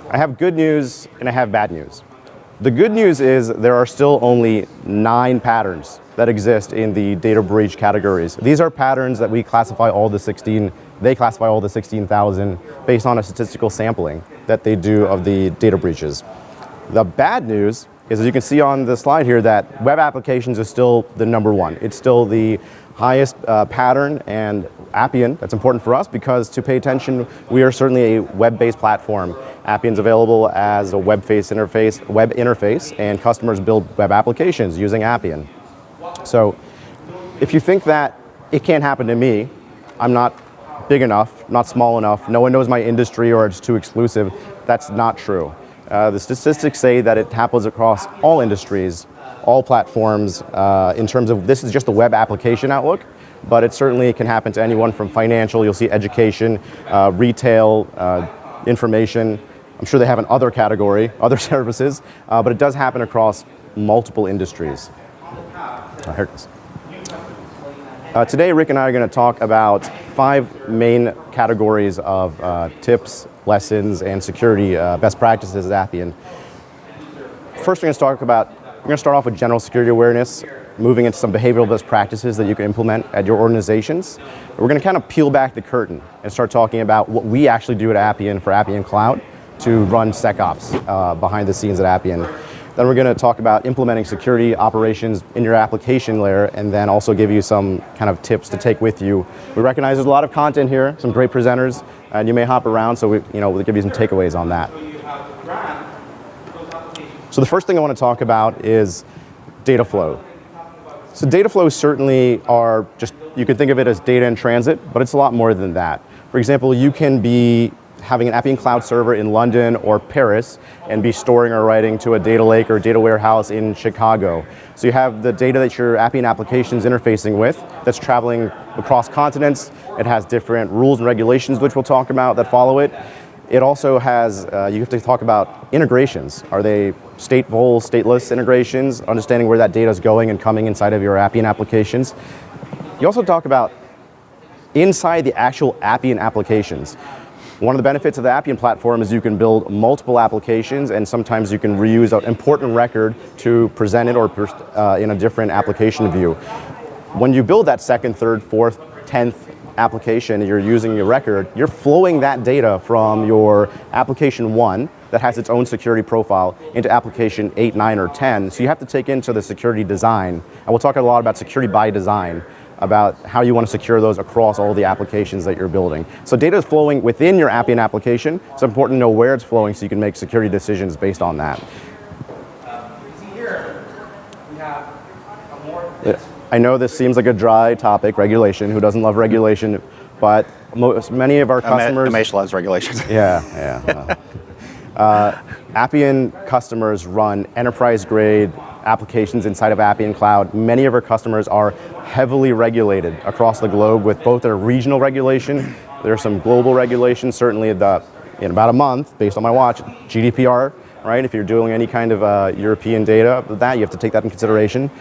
I have good news and I have bad news. The good news is there are still only 9 patterns that exist in the data breach categories. These are patterns that we classify all the 16, they classify all the 16,000 based on a statistical sampling that they do of the data breaches. The bad news is, as you can see on the slide here, that web applications is still the #1. It's still the highest pattern, and Appian, that's important for us because to pay attention, we are certainly a web-based platform. Appian's available as a web interface, and customers build web applications using Appian. So if you think that it can't happen to me, I'm not big enough, not small enough, no one knows my industry or it's too exclusive, that's not true. The statistics say that it happens across all industries, all platforms, in terms of, this is just the web application outlook, but it certainly can happen to anyone from financial, you'll see education, retail, information. I'm sure they have an other category, other services, but it does happen across multiple industries. Here it is. Today, Rick and I are going to talk about 5 main categories of tips, lessons, and security best practices at Appian. First, we're going to start off with general security awareness, moving into some behavioral best practices that you can implement at your organizations. We're going to kind of peel back the curtain and start talking about what we actually do at Appian for Appian Cloud to run SecOps behind the scenes at Appian. Then we're going to talk about implementing security operations in your application layer, and then also give you some kind of tips to take with you. We recognize there's a lot of content here, some great presenters, and you may hop around, so we'll give you some takeaways on that. So the first thing I want to talk about is data flow. So data flows certainly are just, you can think of it as data in transit, but it's a lot more than that. For example, you can be having an Appian Cloud server in London or Paris and be storing or writing to a data lake or data warehouse in Chicago. So you have the data that your Appian application is interfacing with that's traveling across continents. It has different rules and regulations, which we'll talk about, that follow it. It also has, you have to talk about integrations. Are they stateful, stateless integrations, understanding where that data is going and coming inside of your Appian applications. You also talk about inside the actual Appian applications. One of the benefits of the Appian platform is you can build multiple applications, and sometimes you can reuse an important record to present it or in a different application view. When you build that 2nd, 3rd, 4th, 10th application and you're using your record, you're flowing that data from your application 1 that has its own security profile into application 8, 9, or 10. So you have to take into the security design, and we'll talk a lot about security by design, about how you want to secure those across all the applications that you're building. So data is flowing within your Appian application. It's important to know where it's flowing so you can make security decisions based on that. I know this seems like a dry topic, regulation. Who doesn't love regulation? But many of our customers... Omesh loves regulations. Yeah. Appian customers run enterprise-grade applications inside of Appian Cloud. Many of our customers are heavily regulated across the globe with both their regional regulation. There's some global regulations, certainly in about a month, based on my watch, GDPR, right? If you're doing any kind of European data, you have to take that in consideration.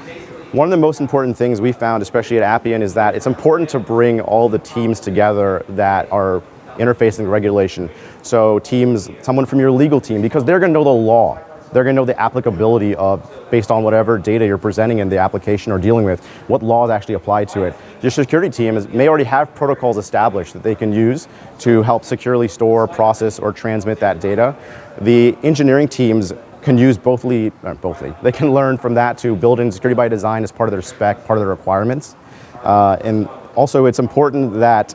One of the most important things we found, especially at Appian, is that it's important to bring all the teams together that are interfacing regulation. So teams, someone from your legal team, because they're going to know the law. They're going to know the applicability of, based on whatever data you're presenting in the application or dealing with, what laws actually apply to it. Your security team may already have protocols established that they can use to help securely store, process, or transmit that data. The engineering teams can use they can learn from that to build in security by design as part of their spec, part of their requirements. And also it's important that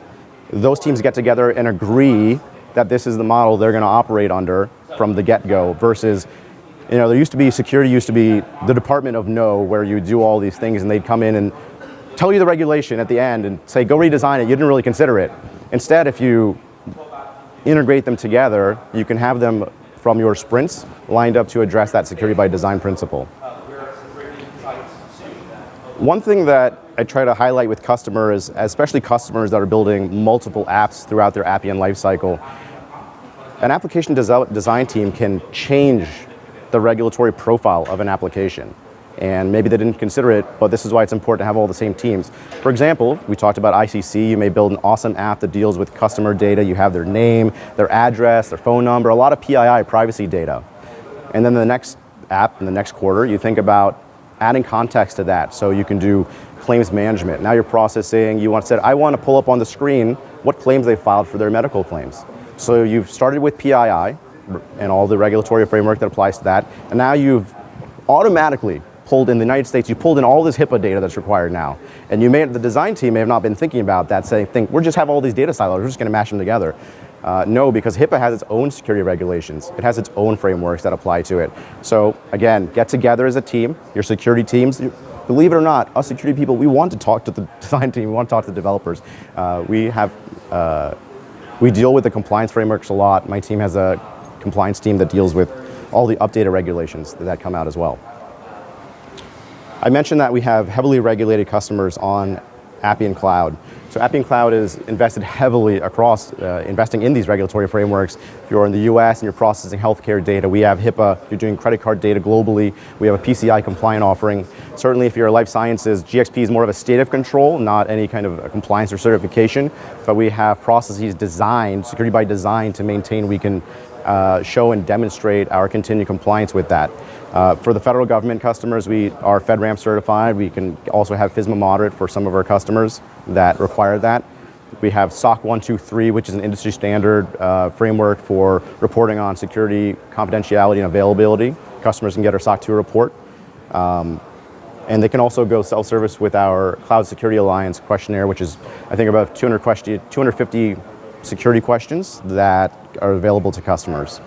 those teams get together and agree that this is the model they're going to operate under from the get-go versus, security used to be the department of no, where you do all these things and they'd come in and tell you the regulation at the end and say, go redesign it. You didn't really consider it. Instead, if you integrate them together, you can have them from your sprints lined up to address that security by design principle. One thing that I try to highlight with customers, especially customers that are building multiple apps throughout their Appian lifecycle, an application design team can change the regulatory profile of an application. and maybe they didn't consider it, but this is why it's important to have all the same teams. For example, we talked about ICC. You may build an awesome app that deals with customer data. You have their name, their address, their phone number, a lot of PII, privacy data. And then the next app in the next quarter, you think about adding context to that. So you can do claims management. Now you're processing, I want to pull up on the screen what claims they filed for their medical claims. So you've started with PII and all the regulatory framework that applies to that, and now you've automatically pulled in the United States, you pulled in all this HIPAA data that's required now. And the design team may have not been thinking about that, saying, we just have all these data silos, we're just going to mash them together. No, because HIPAA has its own security regulations. It has its own frameworks that apply to it. So again, get together as a team, your security teams. Believe it or not, us security people, we want to talk to the design team, we want to talk to the developers. We deal with the compliance frameworks a lot. My team has a compliance team that deals with all the updated regulations that come out as well. I mentioned that we have heavily regulated customers on Appian Cloud. So Appian Cloud is invested heavily across investing in these regulatory frameworks. If you're in the US and you're processing healthcare data, we have HIPAA. You're doing credit card data globally. We have a PCI compliant offering. Certainly if you're life sciences, GXP is more of a state of control, not any kind of compliance or certification, but we have processes designed, security by design, to maintain we can show and demonstrate our continued compliance with that. For the federal government customers, we are FedRAMP certified. We can also have FISMA moderate for some of our customers that require that. We have SOC 123, which is an industry standard framework for reporting on security, confidentiality, and availability. Customers can get our SOC 2 report. And they can also go self-service with our Cloud Security Alliance questionnaire, which is, I think, about 250 security questions that are available to customers.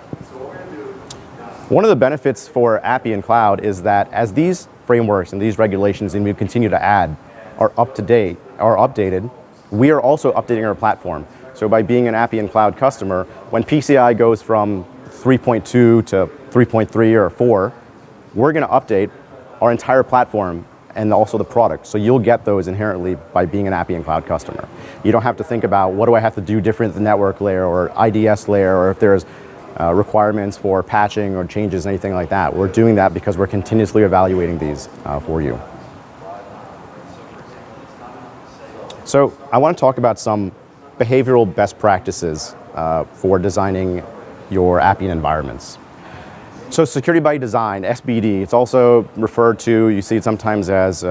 One of the benefits for Appian Cloud is that as these frameworks and these regulations, and we continue to add, are up to date, are updated, we are also updating our platform. So by being an Appian Cloud customer, when PCI goes from 3.2 to 3.3 or 4, we're going to update our entire platform and also the product. So you'll get those inherently by being an Appian Cloud customer. You don't have to think about what do I have to do different at the network layer or IDS layer, or if there's requirements for patching or changes, anything like that. We're doing that because we're continuously evaluating these for you. So I want to talk about some behavioral best practices for designing your Appian environments. So security by design, SBD, it's also referred to, you see it sometimes as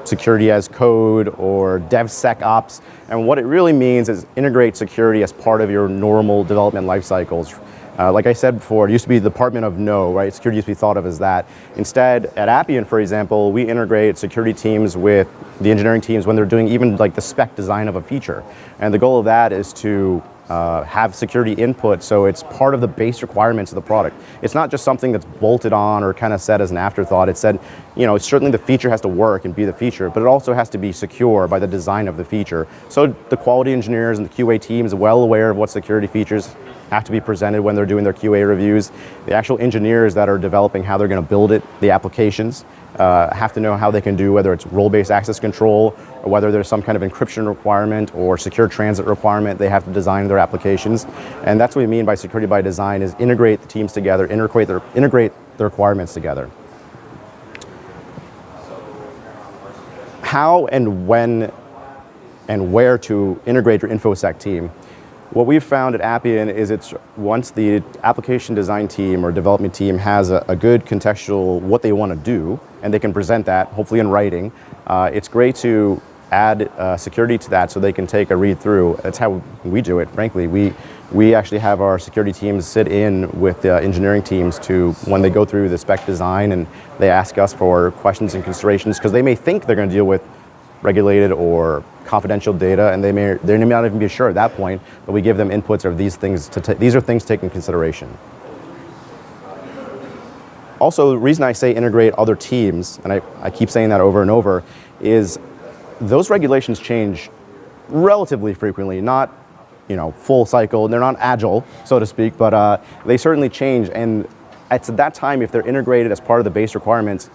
security as code or DevSecOps. And what it really means is integrate security as part of your normal development life cycles. Like I said before, it used to be the Department of No, right? Security used to be thought of as that. Instead, at Appian, for example, we integrate security teams with the engineering teams when they're doing even like the spec design of a feature. And the goal of that is to have security input, so it's part of the base requirements of the product. It's not just something that's bolted on or kind of set as an afterthought. It's said, certainly the feature has to work and be the feature, but it also has to be secure by the design of the feature. So the quality engineers and the QA teams are well aware of what security features have to be presented when they're doing their QA reviews. The actual engineers that are developing how they're going to build it, the applications, have to know how they can do, whether it's role-based access control or whether there's some kind of encryption requirement or secure transit requirement. They have to design their applications. And that's what we mean by security by design, is integrate the teams together, integrate the requirements together. How and when and where to integrate your InfoSec team. What we've found at Appian is it's once the application design team or development team has a good contextual what they want to do, and they can present that, hopefully in writing, it's great to add security to that so they can take a read through. That's how we do it, frankly. We actually have our security teams sit in with the engineering teams to, when they go through the spec design, and they ask us for questions and considerations, because they may think they're going to deal with regulated or confidential data, and they may not even be sure at that point, but we give them inputs of these things. These are things taken into consideration. Also, the reason I say integrate other teams, and I keep saying that over and over, is those regulations change relatively frequently, not full cycle. They're not agile, so to speak, but they certainly change. And at that time, if they're integrated as part of the base requirements,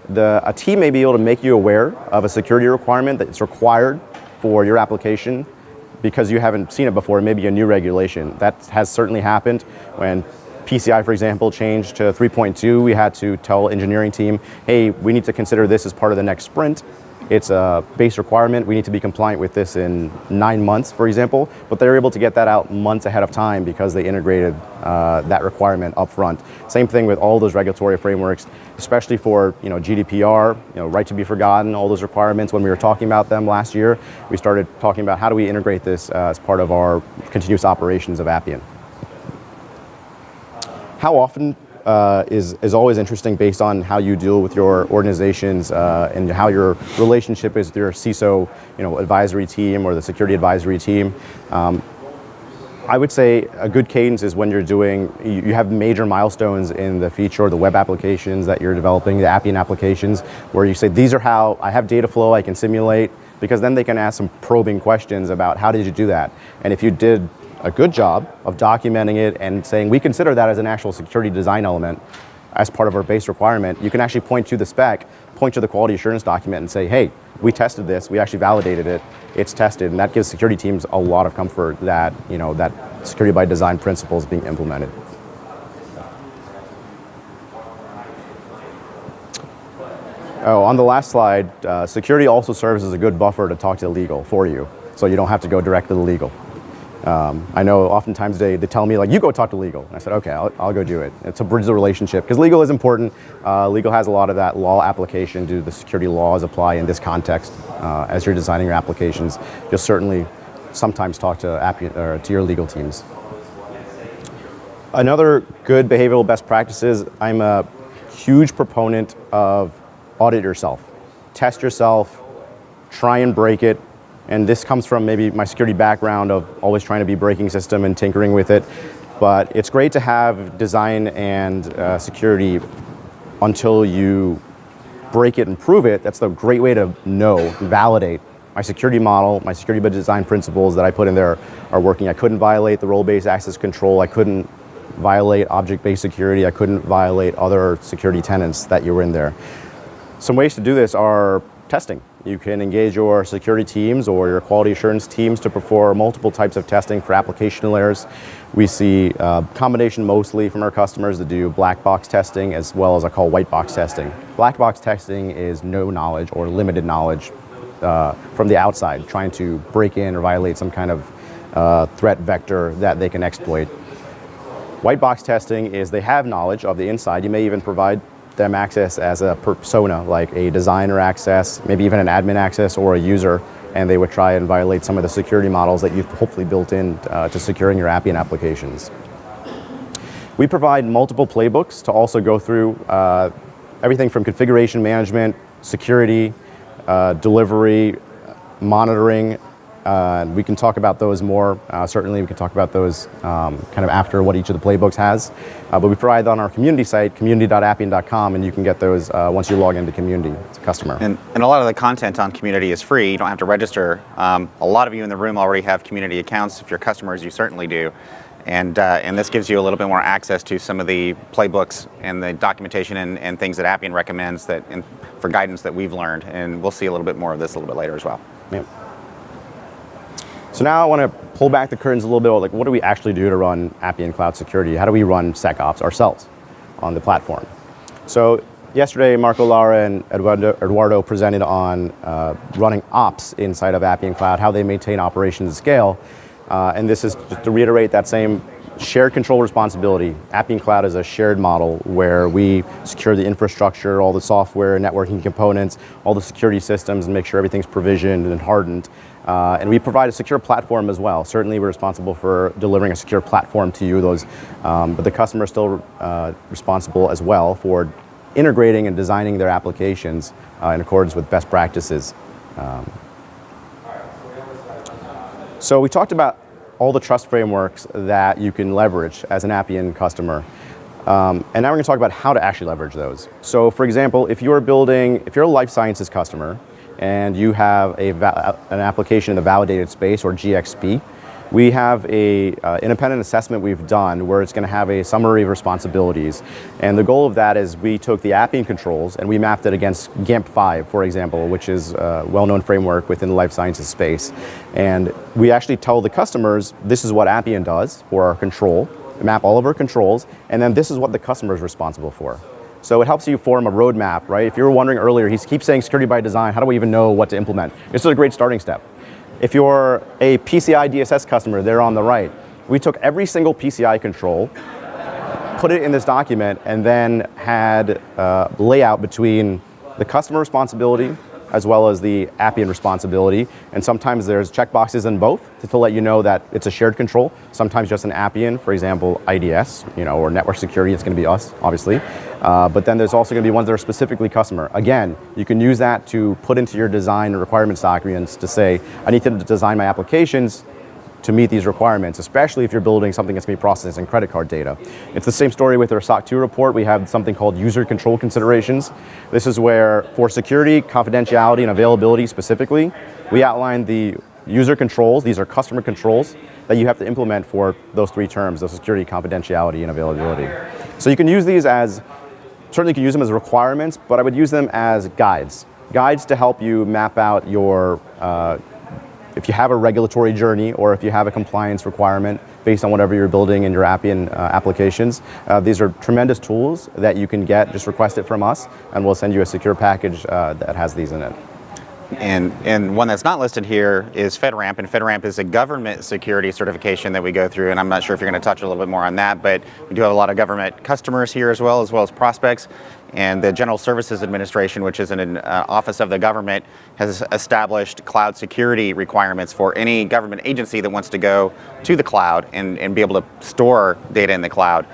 a team may be able to make you aware of a security requirement that's required for your application because you haven't seen it before, maybe a new regulation. That has certainly happened when PCI, for example, changed to 3.2, we had to tell engineering team, hey, we need to consider this as part of the next sprint. It's a base requirement. We need to be compliant with this in 9 months, for example. But they're able to get that out months ahead of time because they integrated that requirement up front. Same thing with all those regulatory frameworks, especially for GDPR, right to be forgotten, all those requirements. When we were talking about them last year, we started talking about how do we integrate this as part of our continuous operations of Appian. How often is always interesting based on how you deal with your organizations and how your relationship is with your CISO advisory team or the security advisory team. I would say a good cadence is when you have major milestones in the feature or the web applications that you're developing, the Appian applications, where you say, these are how I have data flow I can simulate, because then they can ask some probing questions about how did you do that? And if you did a good job of documenting it and saying, we consider that as an actual security design element as part of our base requirement, you can actually point to the spec, point to the quality assurance document and say, hey, we tested this, we actually validated it, it's tested, and that gives security teams a lot of comfort that, that security by design principle is being implemented. Oh, on the last slide, security also serves as a good buffer to talk to legal for you, so you don't have to go direct to the legal. I know oftentimes they tell me, like, you go talk to legal. And I said, okay, I'll go do it. It's to bridge the relationship, because legal is important. Legal has a lot of that law application. Do the security laws apply in this context? As you're designing your applications, you'll certainly sometimes talk to Appian, or to your legal teams. Another good behavioral best practices, I'm a huge proponent of audit yourself. Test yourself, try and break it. And this comes from maybe my security background of always trying to be breaking system and tinkering with it. But it's great to have design and security until you break it and prove it. That's the great way to know, validate my security model, my security by design principles that I put in there are working. I couldn't violate the role-based access control. I couldn't violate object-based security. I couldn't violate other security tenets that you were in there. Some ways to do this are testing. You can engage your security teams or your quality assurance teams to perform multiple types of testing for application layers. We see a combination mostly from our customers that do black box testing as well as I call white box testing. Black box testing is no knowledge or limited knowledge from the outside, trying to break in or violate some kind of threat vector that they can exploit. White box testing is they have knowledge of the inside. You may even provide them access as a persona, like a designer access, maybe even an admin access or a user, and they would try and violate some of the security models that you've hopefully built in to securing your Appian applications. We provide multiple playbooks to also go through everything from configuration management, security, delivery, monitoring. We can talk about those more. Certainly we can talk about those kind of after what each of the playbooks has. But we provide on our community site, community.appian.com, and you can get those once you log into community as a customer. And a lot of the content on community is free. You don't have to register. A lot of you in the room already have community accounts. If you're customers, you certainly do. And this gives you a little bit more access to some of the playbooks and the documentation and things that Appian recommends for guidance that we've learned. And we'll see a little bit more of this a little bit later as well. Yep. So now I want to pull back the curtains a little bit about, like, what do we actually do to run Appian Cloud Security? How do we run SecOps ourselves on the platform? So yesterday, Marco, Lara, and Eduardo presented on running ops inside of Appian Cloud, how they maintain operations at scale. And this is just to reiterate that same shared control responsibility. Appian Cloud is a shared model where we secure the infrastructure, all the software, networking components, all the security systems, and make sure everything's provisioned and hardened. And we provide a secure platform as well. Certainly we're responsible for delivering a secure platform to you, but the customer is still responsible as well for integrating and designing their applications in accordance with best practices. So we talked about all the trust frameworks that you can leverage as an Appian customer. And now we're going to talk about how to actually leverage those. So for example, if you're a life sciences customer and you have an application in the validated space or GXP, we have a independent assessment we've done where it's going to have a summary of responsibilities. And the goal of that is we took the Appian controls and we mapped it against GAMP5, for example, which is a well-known framework within the life sciences space. And we actually tell the customers, this is what Appian does for our control. map all of our controls, and then this is what the customer is responsible for. So it helps you form a roadmap, right? If you were wondering earlier, he keeps saying security by design, how do we even know what to implement? This is a great starting step. If you're a PCI DSS customer, there on the right, we took every single PCI control, put it in this document, and then had layout between the customer responsibility as well as the Appian responsibility. And sometimes there's checkboxes in both to let you know that it's a shared control. Sometimes just an Appian, for example, IDS, or network security, it's going to be us, obviously. But then there's also going to be ones that are specifically customer. Again, you can use that to put into your design requirements documents to say, I need to design my applications to meet these requirements, especially if you're building something that's going to be processing credit card data. It's the same story with our SOC 2 report. We have something called user control considerations. This is where, for security, confidentiality, and availability specifically, we outline the user controls. These are customer controls that you have to implement for those three terms, the security, confidentiality, and availability. So you can use these as, certainly you can use them as requirements, but I would use them as guides. Guides to help you map out your if you have a regulatory journey or if you have a compliance requirement based on whatever you're building in your Appian applications, these are tremendous tools that you can get. Just request it from us, and we'll send you a secure package that has these in it. And one that's not listed here is FedRAMP, and FedRAMP is a government security certification that we go through, and I'm not sure if you're going to touch a little bit more on that, but we do have a lot of government customers here as well as prospects. And the General Services Administration, which is an office of the government, has established cloud security requirements for any government agency that wants to go to the cloud and be able to store data in the cloud.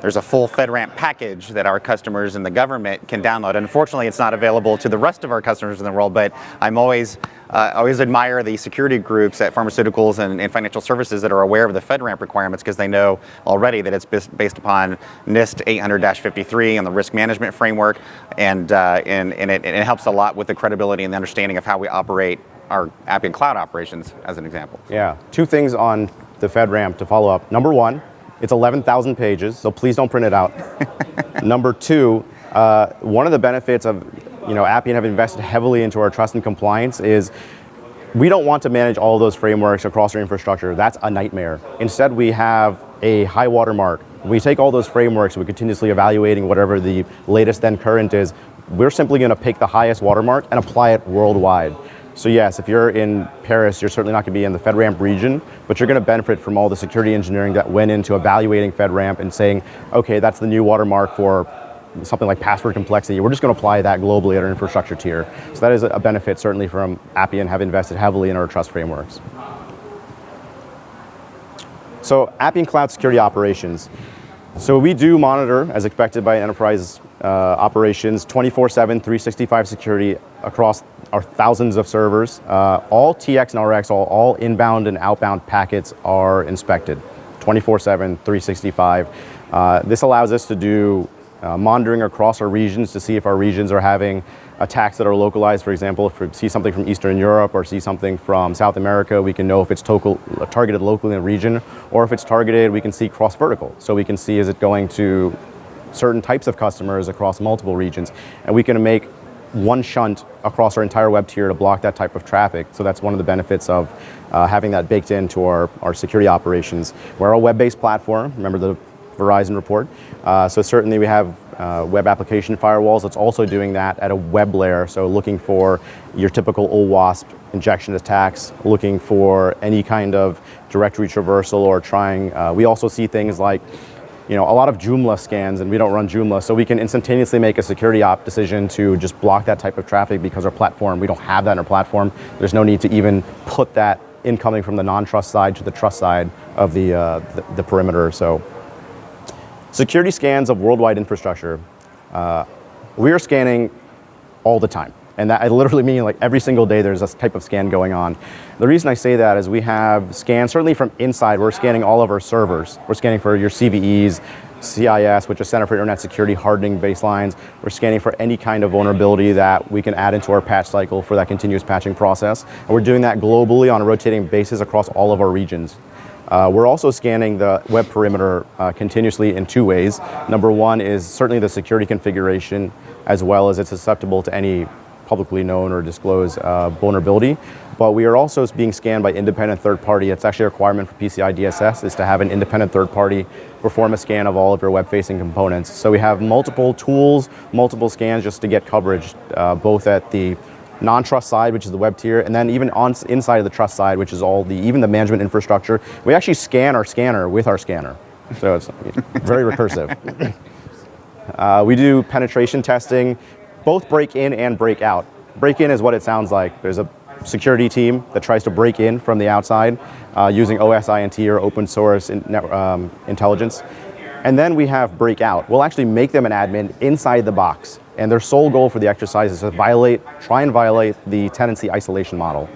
There's a full FedRAMP package that our customers in the government can download. Unfortunately, it's not available to the rest of our customers in the world, but I'm always admire the security groups at pharmaceuticals and financial services that are aware of the FedRAMP requirements, because they know already that it's based upon NIST 800-53 and the risk management framework, and it helps a lot with the credibility and the understanding of how we operate our Appian Cloud operations, as an example. Yeah, two things on the FedRAMP to follow up. Number one, it's 11,000 pages, so please don't print it out. Number two, one of the benefits of Appian have invested heavily into our trust and compliance is we don't want to manage all those frameworks across our infrastructure. That's a nightmare. Instead, we have a high watermark. We take all those frameworks, we're continuously evaluating whatever the latest then current is. We're simply going to pick the highest watermark and apply it worldwide. So yes, if you're in Paris, you're certainly not going to be in the FedRAMP region, but you're going to benefit from all the security engineering that went into evaluating FedRAMP and saying, okay, that's the new watermark for something like password complexity. We're just going to apply that globally at our infrastructure tier. So that is a benefit certainly from Appian have invested heavily in our trust frameworks. So Appian Cloud Security Operations. So we do monitor, as expected by enterprise operations, 24/7, 365 security across our thousands of servers. All TX and RX, all inbound and outbound packets are inspected 24/7, 365. This allows us to do monitoring across our regions to see if our regions are having attacks that are localized. For example, if we see something from Eastern Europe or see something from South America, we can know if it's targeted locally in the region, or if it's targeted, we can see cross-vertical. So we can see, is it going to certain types of customers across multiple regions, and we can make one shunt across our entire web tier to block that type of traffic. So that's one of the benefits of having that baked into our security operations. We're a web-based platform, remember the Verizon report. So certainly we have web application firewalls. It's also doing that at a web layer, so looking for your typical OWASP injection attacks, looking for any kind of directory traversal or trying. We also see things like a lot of Joomla scans, and we don't run Joomla, so we can instantaneously make a security op decision to just block that type of traffic because our platform, we don't have that in our platform. There's no need to even put that incoming from the non-trust side to the trust side of the perimeter. So security scans of worldwide infrastructure. We are scanning all the time. And that I literally mean like every single day there's this type of scan going on. The reason I say that is we have scans, certainly from inside, we're scanning all of our servers. We're scanning for your CVEs, CIS, which is Center for Internet Security hardening baselines. We're scanning for any kind of vulnerability that we can add into our patch cycle for that continuous patching process. And we're doing that globally on a rotating basis across all of our regions. We're also scanning the web perimeter continuously in two ways. Number one is certainly the security configuration, as well as it's susceptible to any publicly known or disclosed vulnerability. But we are also being scanned by independent third party. It's actually a requirement for PCI DSS is to have an independent third party perform a scan of all of your web-facing components. So we have multiple tools, multiple scans just to get coverage, both at the non-trust side, which is the web tier, and then even inside of the trust side, which is even the management infrastructure. We actually scan our scanner with our scanner. So it's very recursive. We do penetration testing, both break in and break out. Break in is what it sounds like. There's a security team that tries to break in from the outside using OSINT or open source intelligence. And then we have breakout. We'll actually make them an admin inside the box. And their sole goal for the exercise is to try and violate the tenancy isolation model.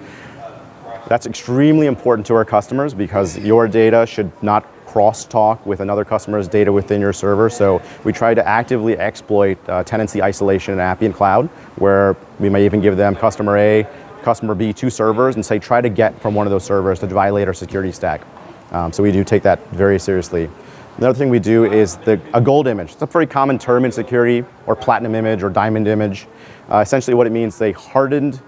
That's extremely important to our customers because your data should not cross-talk with another customer's data within your server. So we try to actively exploit tenancy isolation in Appian Cloud, where we may even give them customer A, customer B 2 servers and say, try to get from one of those servers to violate our security stack. So we do take that very seriously. Another thing we do is a gold image. It's a very common term in security, or platinum image or diamond image. Essentially what it means is a hardened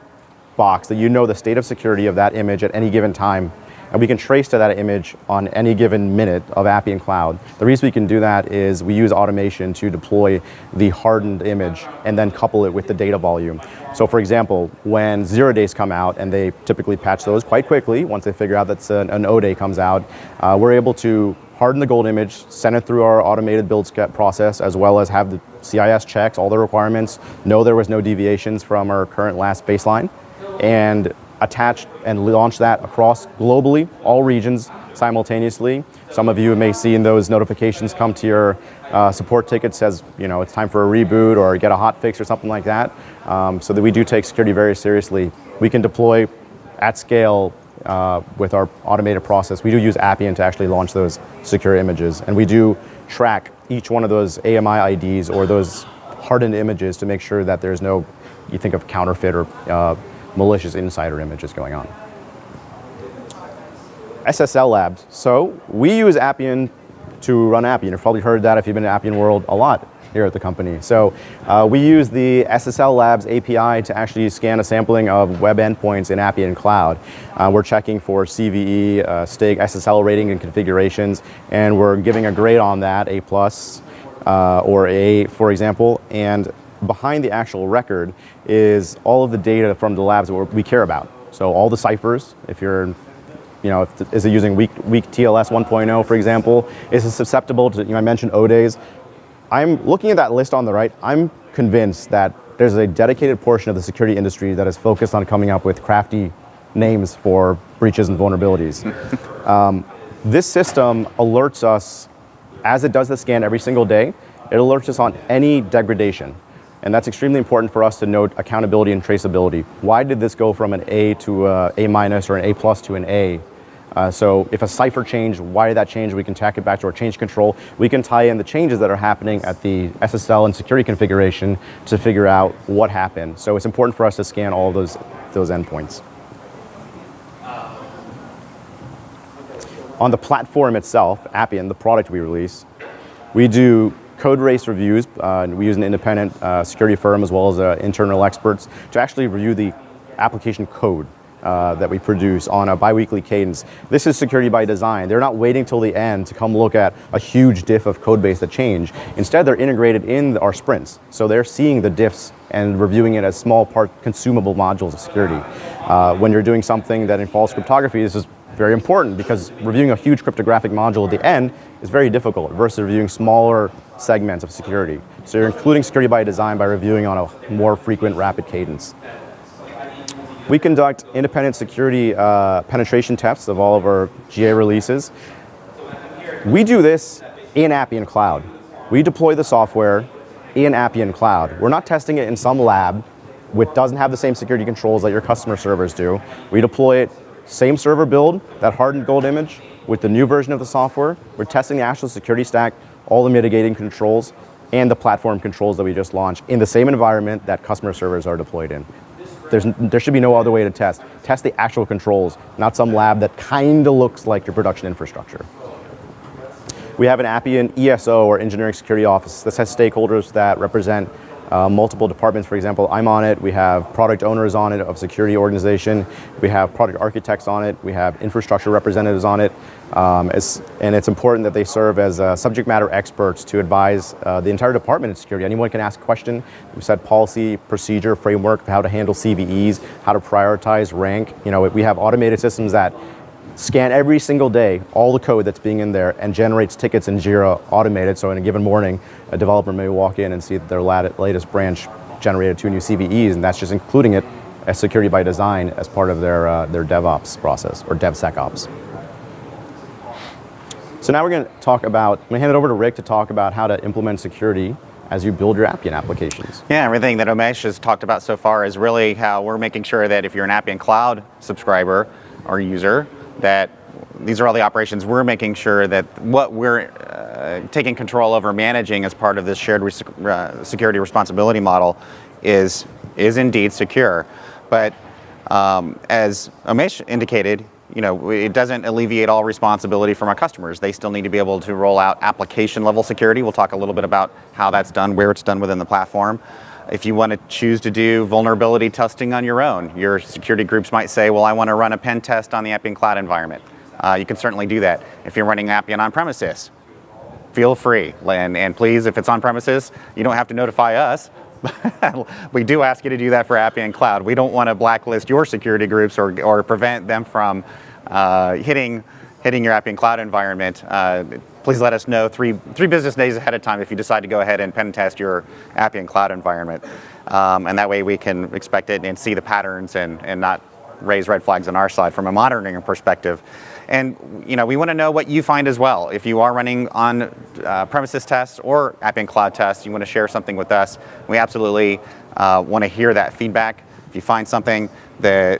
box that you know the state of security of that image at any given time. And we can trace to that image on any given minute of Appian Cloud. The reason we can do that is we use automation to deploy the hardened image and then couple it with the data volume. So for example, when 0 days come out, and they typically patch those quite quickly, once they figure out that an O day comes out, we're able to harden the gold image, send it through our automated build process, as well as have the CIS checks, all the requirements, know there was no deviations from our current last baseline, and attach and launch that across globally, all regions simultaneously. Some of you may see in those notifications come to your support ticket says, it's time for a reboot or get a hot fix or something like that. So that we do take security very seriously. We can deploy at scale with our automated process. We do use Appian to actually launch those secure images. And we do track each one of those AMI IDs or those hardened images to make sure that there's no, you think of counterfeit or malicious insider images going on. SSL labs. So we use Appian to run Appian. You've probably heard that if you've been in Appian world a lot here at the company. So we use the SSL labs API to actually scan a sampling of web endpoints in Appian Cloud. We're checking for CVE, STIG, SSL rating and configurations, and we're giving a grade on that, A+, or A, for example. And behind the actual record is all of the data from the labs that we care about. So all the ciphers, if you're, is it using weak TLS 1.0, for example? Is it susceptible to, I mentioned O days. I'm looking at that list on the right. I'm convinced that there's a dedicated portion of the security industry that is focused on coming up with crafty names for breaches and vulnerabilities. This system alerts us, as it does the scan every single day, it alerts us on any degradation. And that's extremely important for us to note accountability and traceability. Why did this go from an A to A- or an A+ to an A? So if a cipher changed, why did that change? We can track it back to our change control. We can tie in the changes that are happening at the SSL and security configuration to figure out what happened. So it's important for us to scan all of those endpoints. On the platform itself, Appian, the product we release, we do code race reviews. We use an independent security firm as well as internal experts to actually review the application code that we produce on a biweekly cadence. This is security by design. They're not waiting till the end to come look at a huge diff of code base that change. Instead, they're integrated in our sprints. So they're seeing the diffs and reviewing it as small part consumable modules of security. When you're doing something that involves cryptography, this is very important because reviewing a huge cryptographic module at the end is very difficult versus reviewing smaller segments of security. So you're including security by design by reviewing on a more frequent, rapid cadence. We conduct independent security penetration tests of all of our GA releases. We do this in Appian Cloud. We deploy the software in Appian Cloud. We're not testing it in some lab which doesn't have the same security controls that your customer servers do. We deploy it, same server build, that hardened gold image, with the new version of the software. We're testing the actual security stack, all the mitigating controls, and the platform controls that we just launched in the same environment that customer servers are deployed in. There should be no other way to test. Test the actual controls, not some lab that kind of looks like your production infrastructure. We have an Appian ESO, or Engineering Security Office. This has stakeholders that represent multiple departments. For example, I'm on it. We have product owners on it of security organization. We have product architects on it. We have infrastructure representatives on it. And it's important that they serve as subject matter experts to advise the entire department of security. Anyone can ask a question. We set policy, procedure, framework, how to handle CVEs, how to prioritize, rank. We have automated systems that scan every single day all the code that's being in there and generates tickets in Jira automated. So in a given morning, a developer may walk in and see that their latest branch generated 2 new CVEs, and that's just including it as security by design as part of their DevOps process or DevSecOps. So now we're going to talk about, I'm going to hand it over to Rick to talk about how to implement security as you build your Appian applications. Yeah, everything that Omesh has talked about so far is really how we're making sure that if you're an Appian Cloud subscriber or user, that these are all the operations we're making sure that what we're taking control over managing as part of this shared security responsibility model is indeed secure. But as Omesh indicated, it doesn't alleviate all responsibility from our customers. They still need to be able to roll out application level security. We'll talk a little bit about how that's done, where it's done within the platform. If you want to choose to do vulnerability testing on your own, your security groups might say, well, I want to run a pen test on the Appian Cloud environment. You can certainly do that. If you're running Appian on premises, feel free. And please, if it's on premises, you don't have to notify us. We do ask you to do that for Appian Cloud. We don't want to blacklist your security groups or prevent them from hitting your Appian Cloud environment. Please let us know three business days ahead of time if you decide to go ahead and pen test your Appian Cloud environment. And that way we can expect it and see the patterns and not raise red flags on our side from a monitoring perspective. And we want to know what you find as well. If you are running on premises tests or Appian Cloud tests, you want to share something with us, we absolutely want to hear that feedback. If you find something, there's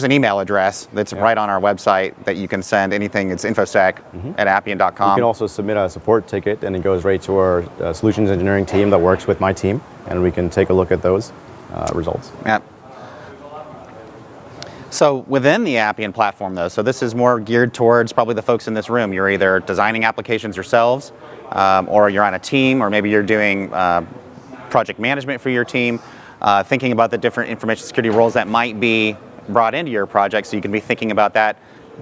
an email address that's right on our website that you can send anything. It's infosec@appian.com. You can also submit a support ticket, and it goes right to our solutions engineering team that works with my team, and we can take a look at those results. Yeah. So within the Appian platform, though, so this is more geared towards probably the folks in this room. You're either designing applications yourselves, or you're on a team, or maybe you're doing project management for your team, thinking about the different information security roles that might be brought into your project, so you can be thinking about that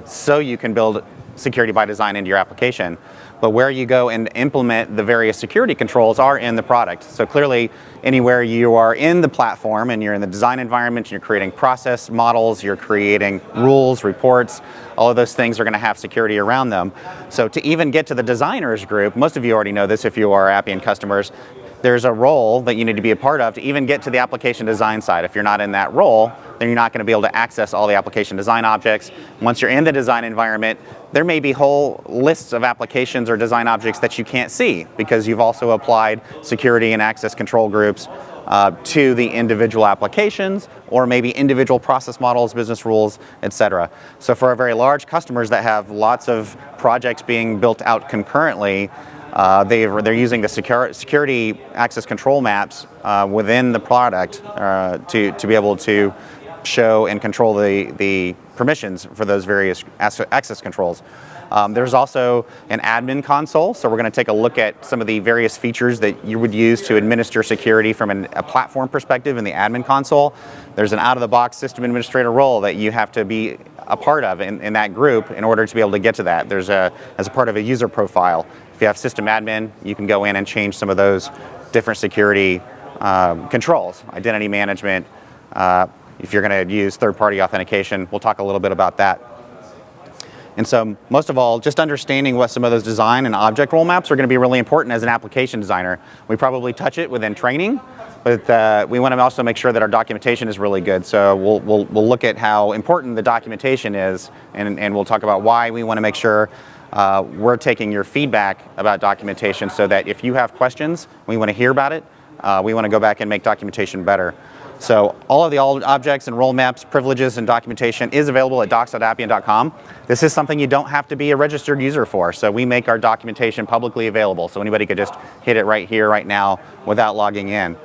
so you can build security by design into your application. But where you go and implement the various security controls are in the product. So clearly, anywhere you are in the platform and you're in the design environment, you're creating process models, you're creating rules, reports, all of those things are going to have security around them. So to even get to the designers group, most of you already know this if you are Appian customers, there's a role that you need to be a part of to even get to the application design side. If you're not in that role, then you're not going to be able to access all the application design objects. Once you're in the design environment, there may be whole lists of applications or design objects that you can't see because you've also applied security and access control groups to the individual applications, or maybe individual process models, business rules, etc. So for our very large customers that have lots of projects being built out concurrently, they're using the security access control maps within the product to be able to show and control the permissions for those various access controls. There's also an admin console, so we're going to take a look at some of the various features that you would use to administer security from a platform perspective in the admin console. There's an out-of-the-box system administrator role that you have to be a part of in that group in order to be able to get to that. There's as a part of a user profile. If you have system admin, you can go in and change some of those different security controls, identity management. If you're going to use third-party authentication, we'll talk a little bit about that. And so most of all, just understanding what some of those design and object role maps are going to be really important as an application designer. We probably touch it within training, but we want to also make sure that our documentation is really good. So we'll look at how important the documentation is, and we'll talk about why we want to make sure we're taking your feedback about documentation so that if you have questions, we want to hear about it. We want to go back and make documentation better. So all of the objects and role maps, privileges, and documentation is available at docs.appian.com. This is something you don't have to be a registered user for. So we make our documentation publicly available. So anybody could just hit it right here, right now, without logging in.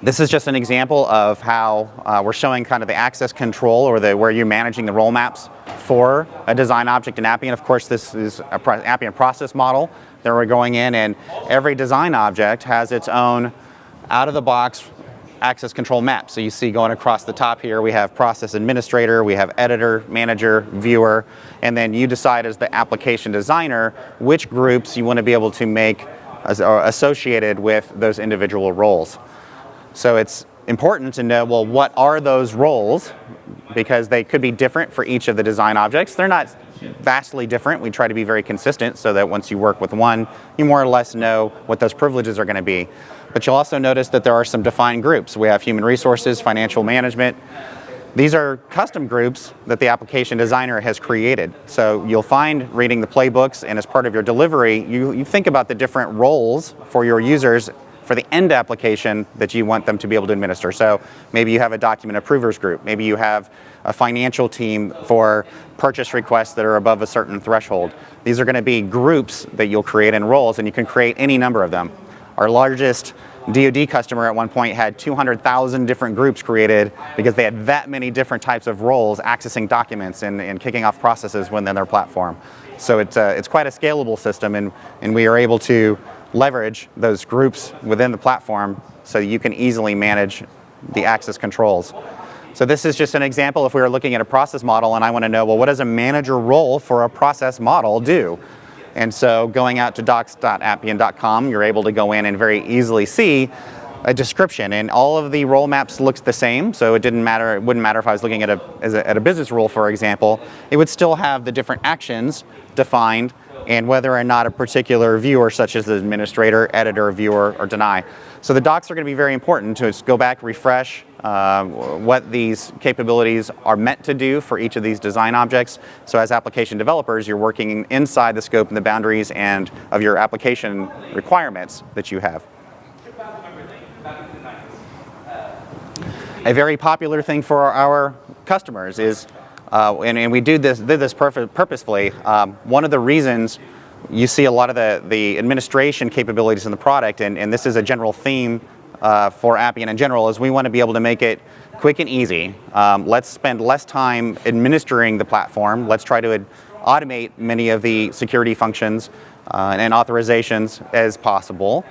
This is just an example of how we're showing kind of the access control, or where you're managing the role maps for a design object in Appian. Of course, this is an Appian process model that we're going in, and every design object has its own out-of-the-box access control map. So you see going across the top here, we have process administrator, we have editor, manager, viewer, and then you decide as the application designer which groups you want to be able to make associated with those individual roles. So it's important to know, well, what are those roles? Because they could be different for each of the design objects. They're not vastly different. We try to be very consistent so that once you work with one, you more or less know what those privileges are going to be. But you'll also notice that there are some defined groups. We have human resources, financial management. These are custom groups that the application designer has created. So you'll find, reading the playbooks and as part of your delivery, you think about the different roles for your users for the end application that you want them to be able to administer. So maybe you have a document approvers group. Maybe you have a financial team for purchase requests that are above a certain threshold. These are going to be groups that you'll create in roles, and you can create any number of them. Our largest DoD customer at one point had 200,000 different groups created because they had that many different types of roles accessing documents and kicking off processes within their platform. So it's quite a scalable system, and we are able to leverage those groups within the platform so you can easily manage the access controls. So this is just an example. If we were looking at a process model and I want to know, well, what does a manager role for a process model do? And so going out to docs.appian.com, you're able to go in and very easily see a description, and all of the role maps looks the same. So it wouldn't matter if I was looking at a business role, for example. It would still have the different actions defined and whether or not a particular viewer, such as the administrator, editor, viewer, or deny. So the docs are going to be very important to go back, refresh what these capabilities are meant to do for each of these design objects. So as application developers, you're working inside the scope and the boundaries and of your application requirements that you have. A very popular thing for our customers is, and we did this purposefully, one of the reasons you see a lot of the administration capabilities in the product, and this is a general theme for Appian in general, is we want to be able to make it quick and easy. Let's spend less time administering the platform. Let's try to automate many of the security functions and authorizations as possible.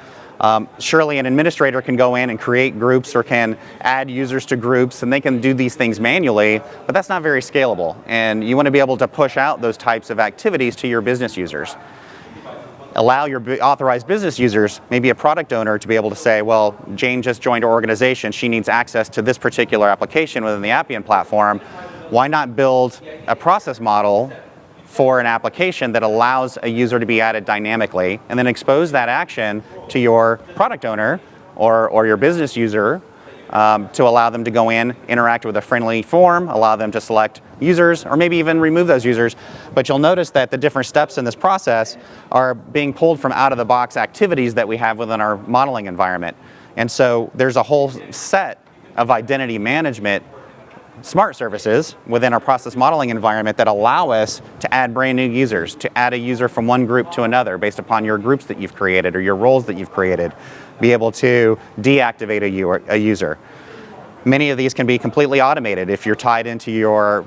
Surely an administrator can go in and create groups or can add users to groups, and they can do these things manually, but that's not very scalable. And you want to be able to push out those types of activities to your business users. Allow your authorized business users, maybe a product owner, to be able to say, well, Jane just joined our organization. She needs access to this particular application within the Appian platform. Why not build a process model for an application that allows a user to be added dynamically, and then expose that action to your product owner or your business user to allow them to go in, interact with a friendly form, allow them to select users, or maybe even remove those users. But you'll notice that the different steps in this process are being pulled from out-of-the-box activities that we have within our modeling environment. And so there's a whole set of identity management smart services within our process modeling environment that allow us to add brand new users, to add a user from one group to another based upon your groups that you've created or your roles that you've created, be able to deactivate a user. Many of these can be completely automated if you're tied into your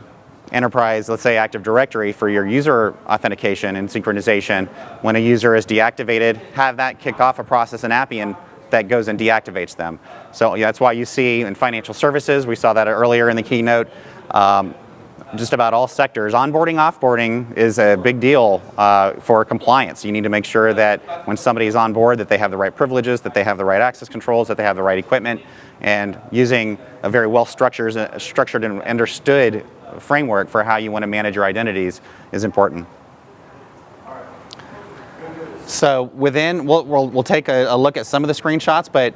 enterprise, let's say Active Directory, for your user authentication and synchronization. When a user is deactivated, have that kick off a process in Appian that goes and deactivates them. So that's why you see in financial services, we saw that earlier in the keynote, just about all sectors, onboarding, offboarding is a big deal for compliance. You need to make sure that when somebody is on board that they have the right privileges, that they have the right access controls, that they have the right equipment, and using a very well structured and understood framework for how you want to manage your identities is important. So within, we'll take a look at some of the screenshots, but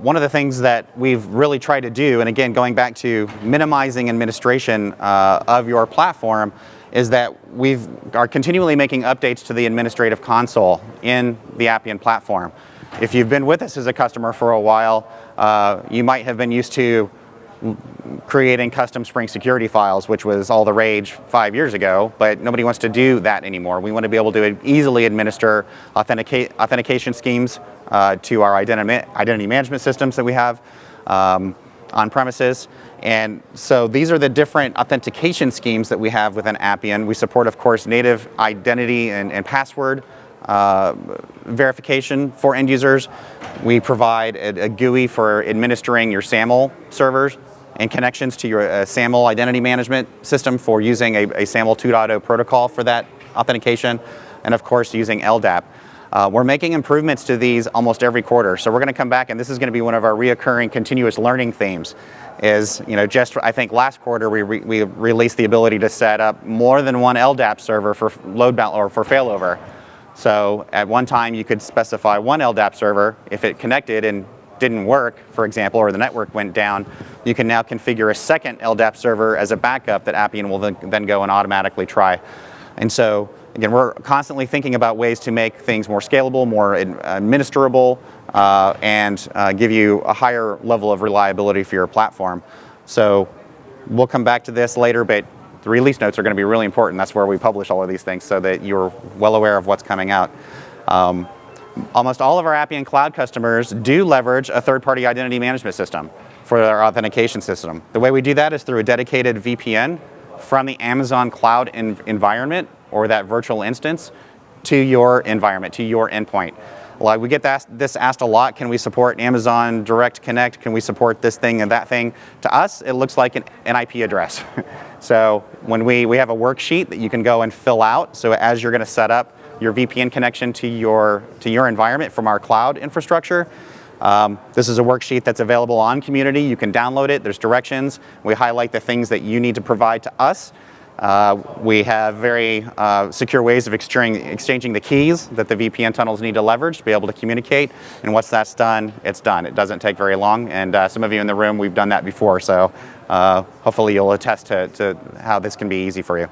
one of the things that we've really tried to do, and again, going back to minimizing administration of your platform, is that we are continually making updates to the administrative console in the Appian platform. If you've been with us as a customer for a while, you might have been used to creating custom Spring security files, which was all the rage 5 years ago, but nobody wants to do that anymore. We want to be able to easily administer authentication schemes to our identity management systems that we have. on premises. And so these are the different authentication schemes that we have within Appian. We support, of course, native identity and password verification for end users. We provide a GUI for administering your SAML servers and connections to your SAML identity management system for using a SAML 2.0 protocol for that authentication, and of course using LDAP. We're making improvements to these almost every quarter, so we're going to come back, and this is going to be one of our reoccurring continuous learning themes. Is, just I think last quarter we released the ability to set up more than one LDAP server for load balance or for failover. So at one time you could specify one LDAP server. If it connected and didn't work, for example, or the network went down, you can now configure a second LDAP server as a backup that Appian will then go and automatically try. And so again, we're constantly thinking about ways to make things more scalable, more administrable, and give you a higher level of reliability for your platform. So we'll come back to this later, but the release notes are going to be really important. That's where we publish all of these things so that you're well aware of what's coming out. Almost all of our Appian Cloud customers do leverage a third-party identity management system for their authentication system. The way we do that is through a dedicated VPN from the Amazon Cloud environment or that virtual instance to your environment, to your endpoint. Like we get this asked a lot, can we support Amazon Direct Connect? Can we support this thing and that thing? To us, it looks like an IP address. So when we have a worksheet that you can go and fill out, so as you're going to set up your VPN connection to your environment from our cloud infrastructure, this is a worksheet that's available on Community. You can download it. There's directions. We highlight the things that you need to provide to us. We have very secure ways of exchanging the keys that the VPN tunnels need to leverage to be able to communicate. And once that's done, it's done. It doesn't take very long. And some of you in the room, we've done that before. So hopefully you'll attest to how this can be easy for you.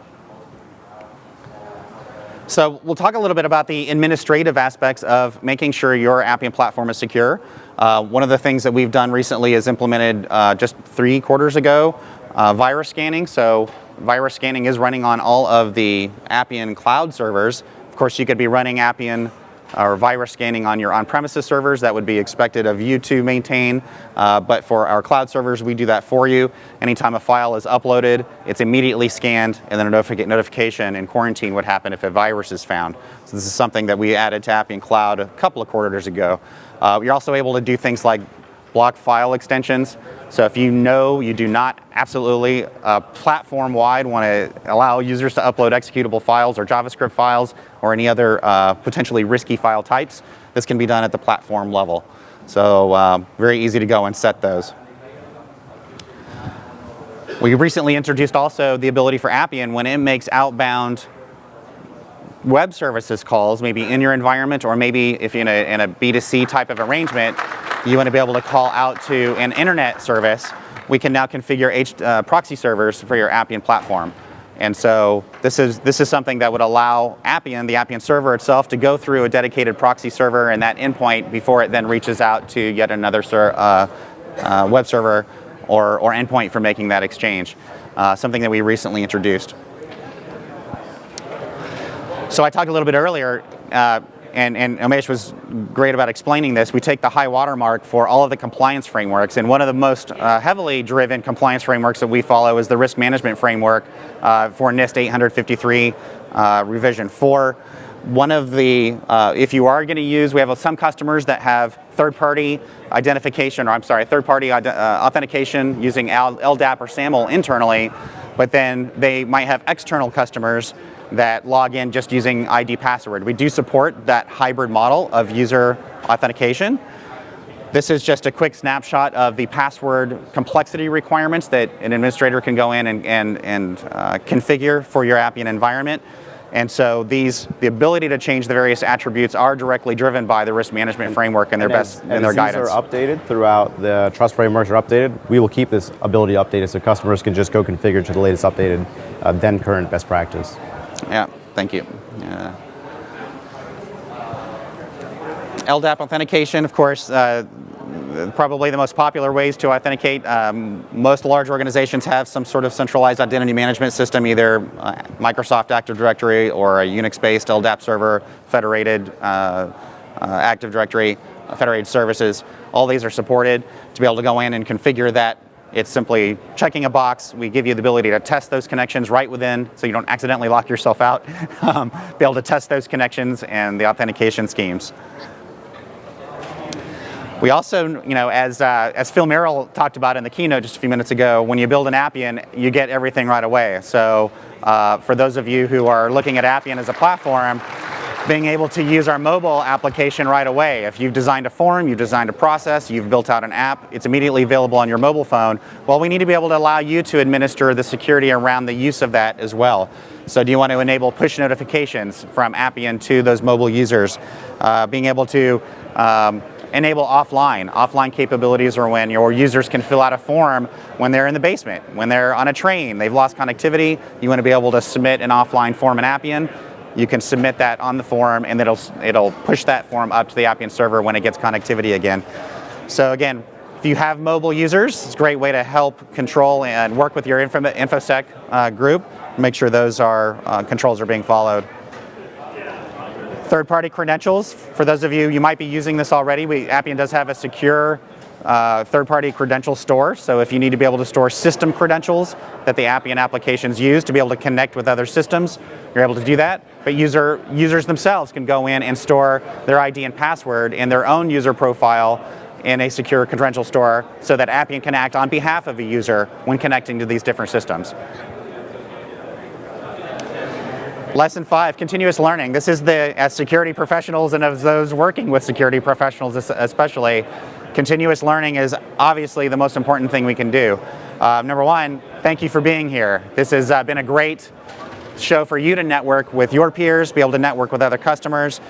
So we'll talk a little bit about the administrative aspects of making sure your Appian platform is secure. One of the things that we've done recently is implemented just 3 quarters ago, virus scanning. So virus scanning is running on all of the Appian Cloud servers. Of course, you could be running Appian or virus scanning on your on-premises servers. That would be expected of you to maintain. But for our cloud servers, we do that for you. Anytime a file is uploaded, it's immediately scanned, and then a notification and quarantine would happen if a virus is found. So this is something that we added to Appian Cloud a couple of quarters ago. You're also able to do things like block file extensions. So if you know you do not absolutely platform-wide want to allow users to upload executable files or JavaScript files or any other potentially risky file types, this can be done at the platform level. So very easy to go and set those. We recently introduced also the ability for Appian when it makes outbound web services calls, maybe in your environment, or maybe if you're in a B2C type of arrangement, you want to be able to call out to an internet service, we can now configure proxy servers for your Appian platform. And so this is something that would allow Appian, the Appian server itself, to go through a dedicated proxy server and that endpoint before it then reaches out to yet another web server or endpoint for making that exchange. Something that we recently introduced. So I talked a little bit earlier, and Omesh was great about explaining this. We take the high watermark for all of the compliance frameworks, and one of the most heavily driven compliance frameworks that we follow is the risk management framework for NIST 853 revision 4. One of the, if you are going to use, we have some customers that have third-party identification, or I'm sorry, third-party authentication using LDAP or SAML internally, but then they might have external customers that log in just using ID password. We do support that hybrid model of user authentication. This is just a quick snapshot of the password complexity requirements that an administrator can go in and configure for your Appian environment. And so the ability to change the various attributes are directly driven by the risk management framework and their guidance. These are updated throughout, the trust frameworks are updated. We will keep this ability updated so customers can just go configure to the latest updated, then current best practice. Yeah, thank you. LDAP authentication, of course, probably the most popular ways to authenticate. Most large organizations have some sort of centralized identity management system, either Microsoft Active Directory or a Unix-based LDAP server, federated Active Directory. federated services. All these are supported to be able to go in and configure that. It's simply checking a box. We give you the ability to test those connections right within, so you don't accidentally lock yourself out. Be able to test those connections and the authentication schemes. We also, as Phil Merrill talked about in the keynote just a few minutes ago, when you build an Appian, you get everything right away. So for those of you who are looking at Appian as a platform, being able to use our mobile application right away. If you've designed a form, you've designed a process, you've built out an app, it's immediately available on your mobile phone. Well, we need to be able to allow you to administer the security around the use of that as well. So do you want to enable push notifications from Appian to those mobile users? Being able to enable offline capabilities, or when your users can fill out a form when they're in the basement, when they're on a train, they've lost connectivity, you want to be able to submit an offline form in Appian. You can submit that on the form, and it'll push that form up to the Appian server when it gets connectivity again. So again, if you have mobile users, it's a great way to help control and work with your InfoSec group, make sure those controls are being followed. Third-party credentials. For those of you might be using this already, Appian does have a secure third-party credential store. So if you need to be able to store system credentials that the Appian applications use to be able to connect with other systems, you're able to do that. But users themselves can go in and store their ID and password in their own user profile in a secure credential store, so that Appian can act on behalf of a user when connecting to these different systems. Lesson 5, continuous learning. This is as security professionals and as those working with security professionals especially, continuous learning is obviously the most important thing we can do. Number one, thank you for being here. This has been a great show for you to network with your peers, be able to network with other customers.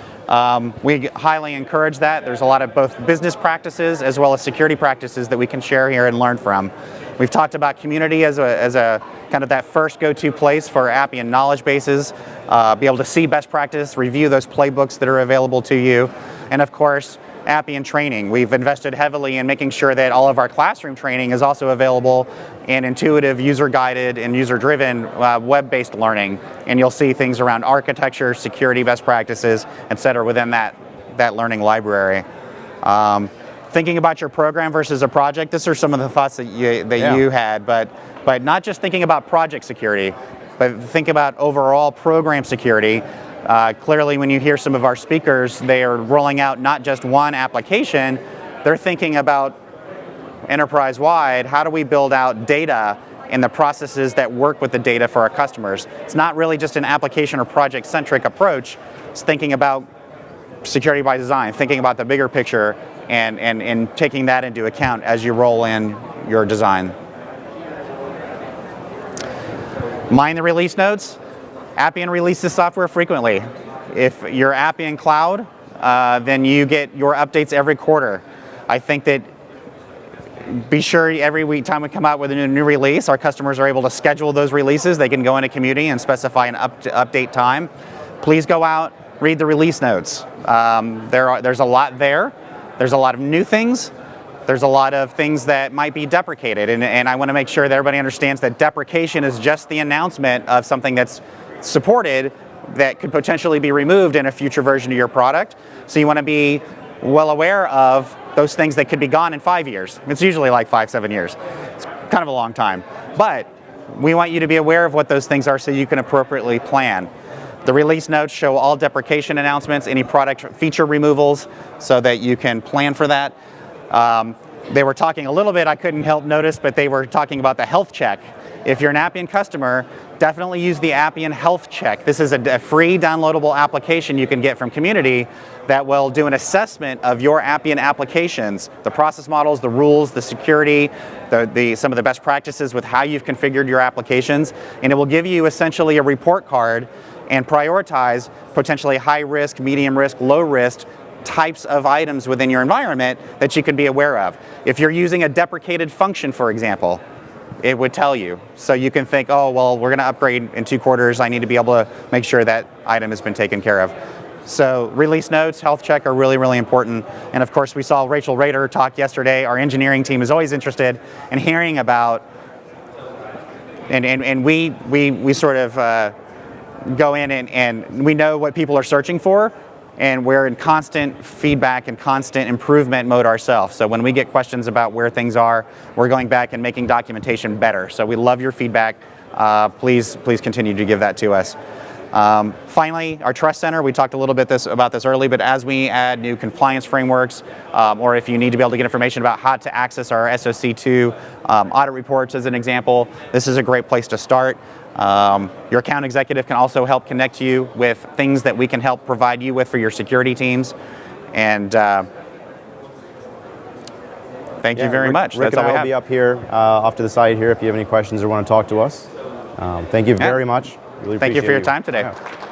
We highly encourage that. There's a lot of both business practices as well as security practices that we can share here and learn from. We've talked about community as a kind of that first go-to place for Appian knowledge bases, be able to see best practice, review those playbooks that are available to you, and of course, Appian training. We've invested heavily in making sure that all of our classroom training is also available in intuitive, user-guided, and user-driven web-based learning. And you'll see things around architecture, security best practices, et cetera, within that learning library. Thinking about your program versus a project, these are some of the thoughts that you had, but not just thinking about project security, but think about overall program security. Clearly, when you hear some of our speakers, they are rolling out not just one application, they're thinking about enterprise-wide, how do we build out data and the processes that work with the data for our customers. It's not really just an application or project-centric approach, it's thinking about security by design, thinking about the bigger picture and taking that into account as you roll in your design. Mind the release notes. Appian releases software frequently. If you're Appian Cloud, then you get your updates every quarter. I think that be sure every time we come out with a new release, our customers are able to schedule those releases. They can go into community and specify an update time. Please go out, read the release notes. There's a lot there. There's a lot of new things. There's a lot of things that might be deprecated, and I want to make sure that everybody understands that deprecation is just the announcement of something that's supported that could potentially be removed in a future version of your product. So you want to be well aware of those things that could be gone in 5 years. It's usually like 5-7 years. It's kind of a long time. But we want you to be aware of what those things are so you can appropriately plan. The release notes show all deprecation announcements, any product feature removals, so that you can plan for that. They were talking a little bit, I couldn't help notice, but they were talking about the health check. If you're an Appian customer, definitely use the Appian Health Check. This is a free downloadable application you can get from community that will do an assessment of your Appian applications, the process models, the rules, the security, some of the best practices with how you've configured your applications, and it will give you essentially a report card and prioritize potentially high risk, medium risk, low risk types of items within your environment that you can be aware of. If you're using a deprecated function, for example, it would tell you. So you can think, oh, well, we're going to upgrade in 2 quarters. I need to be able to make sure that item has been taken care of. So release notes, health check are really, really important. And of course, we saw Rachel Rader talk yesterday. Our engineering team is always interested in hearing about, and we sort of go in and we know what people are searching for. and we're in constant feedback and constant improvement mode ourselves. So when we get questions about where things are, we're going back and making documentation better. So we love your feedback. Please continue to give that to us. Finally, our Trust Center, we talked a little bit about this early, but as we add new compliance frameworks, or if you need to be able to get information about how to access our SOC2 audit reports as an example, this is a great place to start. Your account executive can also help connect you with things that we can help provide you with for your security teams. And thank you very much. Rick That's all and I we will have. be up here off to the side here if you have any questions or want to talk to us. Thank you very much. Really Thank you for appreciate your time today. Yeah.